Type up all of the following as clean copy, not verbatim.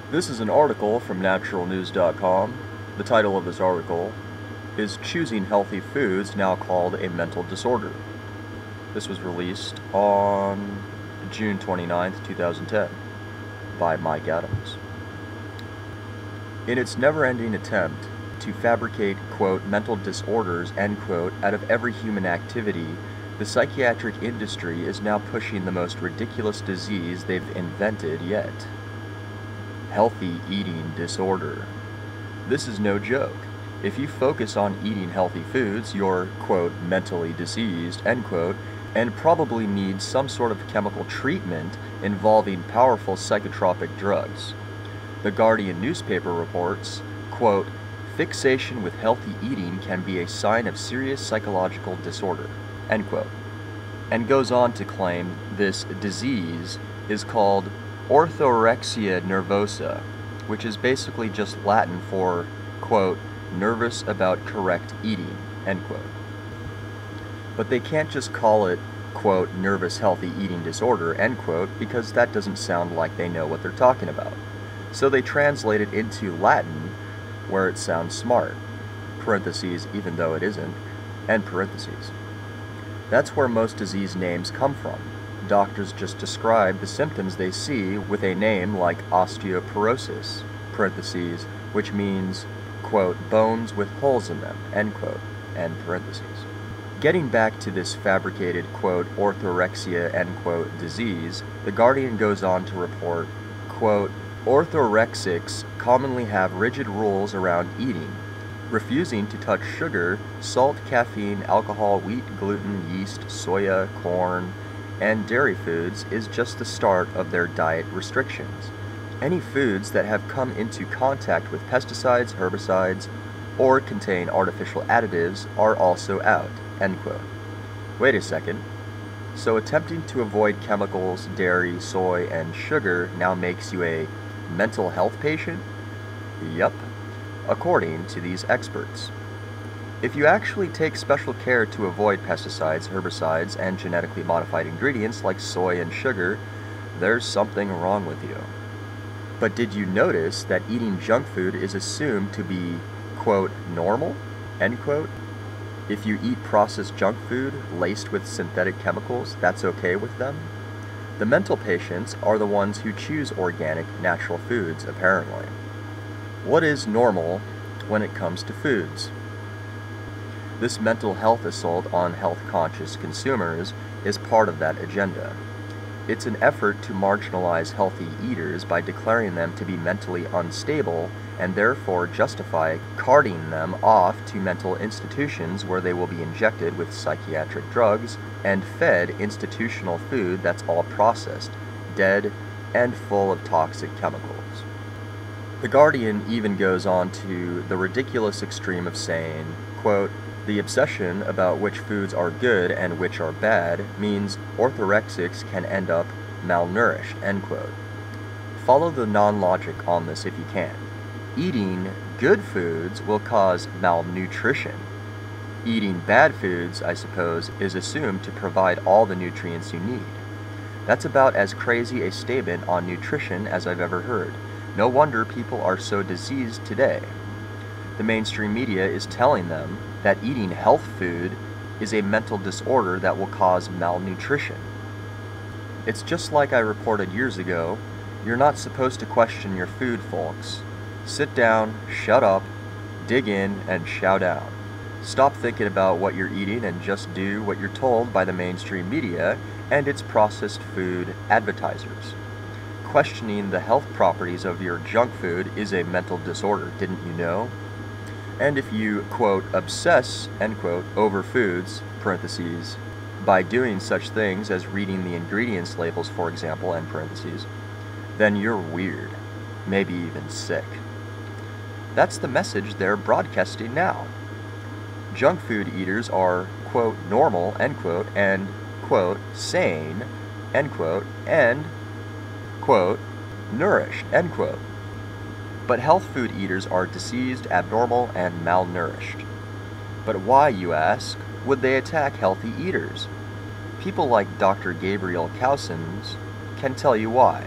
This is an article from naturalnews.com. The title of this article is Choosing Healthy Foods Now Called a Mental Disorder. This was released on June 29th, 2010 by Mike Adams. In its never-ending attempt to fabricate, quote, mental disorders, end quote, out of every human activity, the psychiatric industry is now pushing the most ridiculous disease they've invented yet. Healthy eating disorder. This is no joke. If you focus on eating healthy foods, you're, quote, mentally diseased, end quote, and probably need some sort of chemical treatment involving powerful psychotropic drugs. The Guardian newspaper reports, quote, fixation with healthy eating can be a sign of serious psychological disorder, end quote, and goes on to claim this disease is called orthorexia nervosa, which is basically just Latin for, quote, nervous about correct eating, end quote. But they can't just call it, quote, nervous healthy eating disorder, end quote, because that doesn't sound like they know what they're talking about. So they translate it into Latin, where it sounds smart, parentheses, even though it isn't, and parentheses. That's where most disease names come from. Doctors just describe the symptoms they see with a name like osteoporosis, parentheses, which means, quote, bones with holes in them, end quote, end parentheses. Getting back to this fabricated, quote, orthorexia, end quote, disease, The Guardian goes on to report, quote, orthorexics commonly have rigid rules around eating, refusing to touch sugar, salt, caffeine, alcohol, wheat, gluten, yeast, soya, corn, and dairy foods is just the start of their diet restrictions. Any foods that have come into contact with pesticides, herbicides, or contain artificial additives are also out, end quote. Wait a second. So attempting to avoid chemicals, dairy, soy, and sugar now makes you a mental health patient? Yup, according to these experts. If you actually take special care to avoid pesticides, herbicides, and genetically modified ingredients like soy and sugar, there's something wrong with you. But did you notice that eating junk food is assumed to be, quote, normal, end quote? If you eat processed junk food laced with synthetic chemicals, that's okay with them? The mental patients are the ones who choose organic, natural foods, apparently. What is normal when it comes to foods? This mental health assault on health-conscious consumers is part of that agenda. It's an effort to marginalize healthy eaters by declaring them to be mentally unstable and therefore justify carting them off to mental institutions where they will be injected with psychiatric drugs and fed institutional food that's all processed, dead, and full of toxic chemicals. The Guardian even goes on to the ridiculous extreme of saying, quote, the obsession about which foods are good and which are bad means orthorexics can end up malnourished, end quote. Follow the non-logic on this if you can. Eating good foods will cause malnutrition. Eating bad foods, I suppose, is assumed to provide all the nutrients you need. That's about as crazy a statement on nutrition as I've ever heard. No wonder people are so diseased today. The mainstream media is telling them that eating health food is a mental disorder that will cause malnutrition. It's just like I reported years ago, you're not supposed to question your food, folks. Sit down, shut up, dig in, and shout out. Stop thinking about what you're eating and just do what you're told by the mainstream media and its processed food advertisers. Questioning the health properties of your junk food is a mental disorder, didn't you know? And if you, quote, obsess, end quote, over foods, parentheses, by doing such things as reading the ingredients labels, for example, end parentheses, then you're weird, maybe even sick. That's the message they're broadcasting now. Junk food eaters are, quote, normal, end quote, and, quote, sane, end quote, and, quote, nourished, end quote. But health food eaters are diseased, abnormal, and malnourished. But why, you ask, would they attack healthy eaters? People like Dr. Gabriel Cousens can tell you why.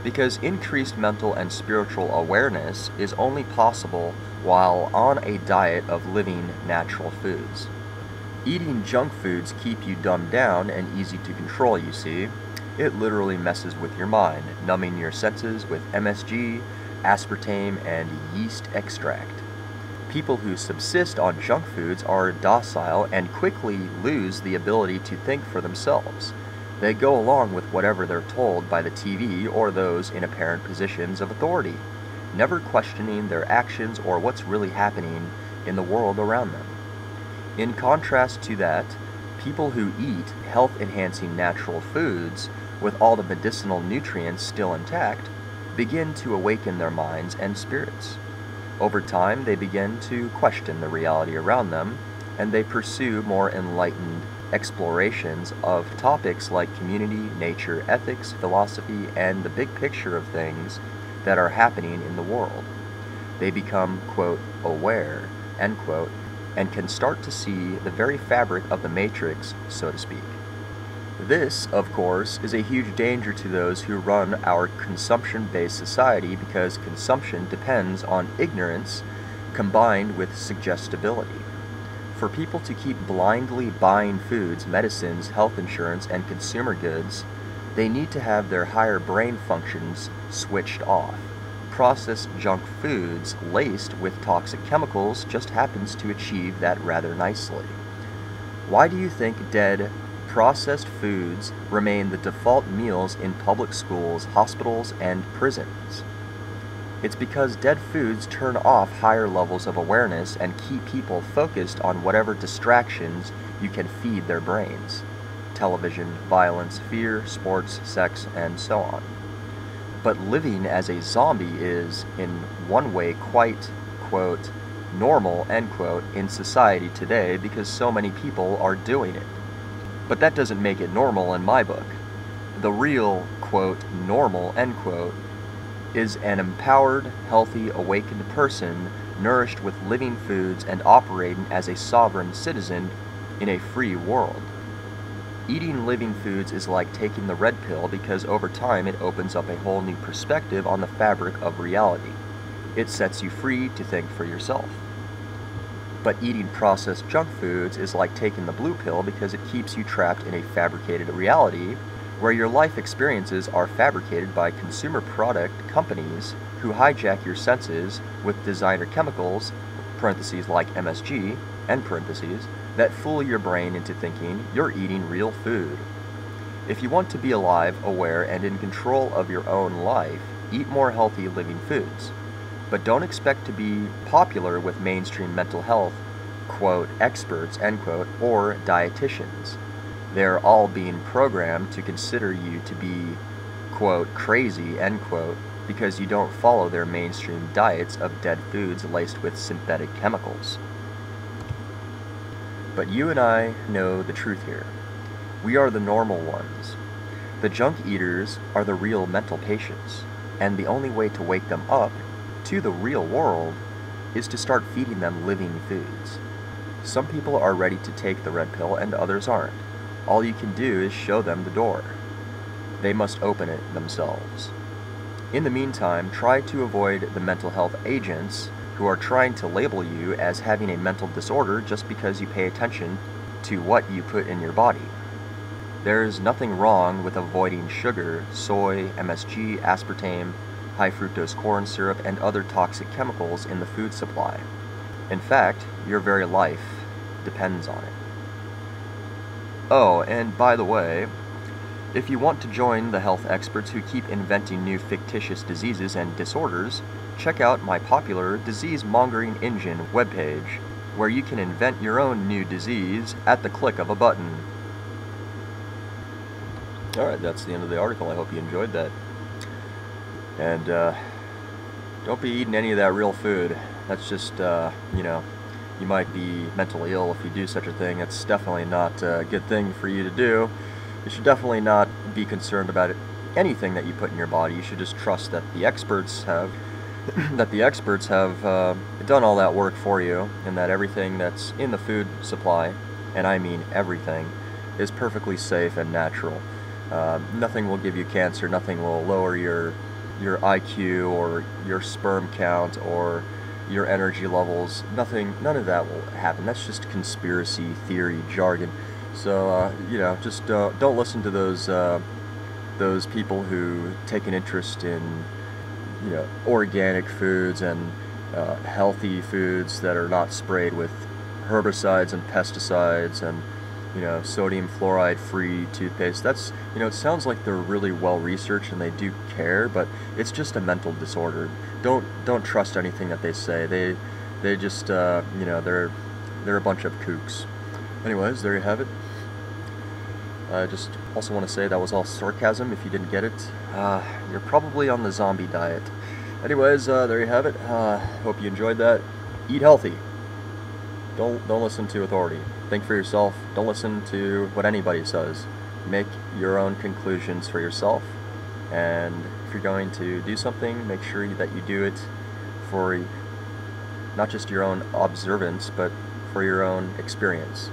Because increased mental and spiritual awareness is only possible while on a diet of living natural foods. Eating junk foods keep you dumbed down and easy to control, you see. It literally messes with your mind, numbing your senses with MSG, aspartame, and yeast extract. People who subsist on junk foods are docile and quickly lose the ability to think for themselves. They go along with whatever they're told by the TV or those in apparent positions of authority, never questioning their actions or what's really happening in the world around them. In contrast to that, people who eat health-enhancing natural foods with all the medicinal nutrients still intact begin to awaken their minds and spirits. Over time, they begin to question the reality around them, and they pursue more enlightened explorations of topics like community, nature, ethics, philosophy, and the big picture of things that are happening in the world. They become, quote, aware, end quote, and can start to see the very fabric of the matrix, so to speak. This, of course, is a huge danger to those who run our consumption-based society because consumption depends on ignorance combined with suggestibility. For people to keep blindly buying foods, medicines, health insurance, and consumer goods, they need to have their higher brain functions switched off. Processed junk foods laced with toxic chemicals just happens to achieve that rather nicely. Why do you think dead, processed foods remain the default meals in public schools, hospitals, and prisons? It's because dead foods turn off higher levels of awareness and keep people focused on whatever distractions you can feed their brains. Television, violence, fear, sports, sex, and so on. But living as a zombie is, in one way, quite, quote, normal, end quote, in society today because so many people are doing it. But that doesn't make it normal in my book. The real, quote, normal, end quote, is an empowered, healthy, awakened person nourished with living foods and operating as a sovereign citizen in a free world. Eating living foods is like taking the red pill because over time it opens up a whole new perspective on the fabric of reality. It sets you free to think for yourself. But eating processed junk foods is like taking the blue pill because it keeps you trapped in a fabricated reality where your life experiences are fabricated by consumer product companies who hijack your senses with designer chemicals, parentheses like MSG, end parentheses, that fool your brain into thinking you're eating real food. If you want to be alive, aware, and in control of your own life, eat more healthy living foods. But don't expect to be popular with mainstream mental health, quote, experts, end quote, or dietitians. They're all being programmed to consider you to be, quote, crazy, end quote, because you don't follow their mainstream diets of dead foods laced with synthetic chemicals. But you and I know the truth here. We are the normal ones. The junk eaters are the real mental patients, and the only way to wake them up to the real world is to start feeding them living foods. Some people are ready to take the red pill and others aren't. All you can do is show them the door. They must open it themselves. In the meantime, try to avoid the mental health agents who are trying to label you as having a mental disorder just because you pay attention to what you put in your body. There is nothing wrong with avoiding sugar, soy, MSG, aspartame, high fructose corn syrup, and other toxic chemicals in the food supply. In fact, your very life depends on it. Oh, and by the way, if you want to join the health experts who keep inventing new fictitious diseases and disorders, check out my popular Disease Mongering Engine webpage, where you can invent your own new disease at the click of a button. Alright, that's the end of the article. I hope you enjoyed that. And don't be eating any of that real food. That's just, you might be mentally ill if you do such a thing. It's definitely not a good thing for you to do. You should definitely not be concerned about anything that you put in your body. You should just trust that the experts have done all that work for you, and that everything that's in the food supply, and I mean everything, is perfectly safe and natural. Nothing will give you cancer. Nothing will lower your your IQ or your sperm count or your energy levels. None of that will happen. That's just conspiracy theory jargon. So just don't listen to those people who take an interest in organic foods and healthy foods that are not sprayed with herbicides and pesticides and sodium fluoride free toothpaste. That's it sounds like they're really well researched and they do care, but it's just a mental disorder. Don't trust anything that they say. They just they're a bunch of kooks. Anyways, there you have it. I just also want to say that was all sarcasm. If you didn't get it, you're probably on the zombie diet. Anyways, there you have it. Hope you enjoyed that. Eat healthy. Don't listen to authority. Think for yourself. Don't listen to what anybody says. Make your own conclusions for yourself. And if you're going to do something, make sure that you do it for not just your own observance, but for your own experience.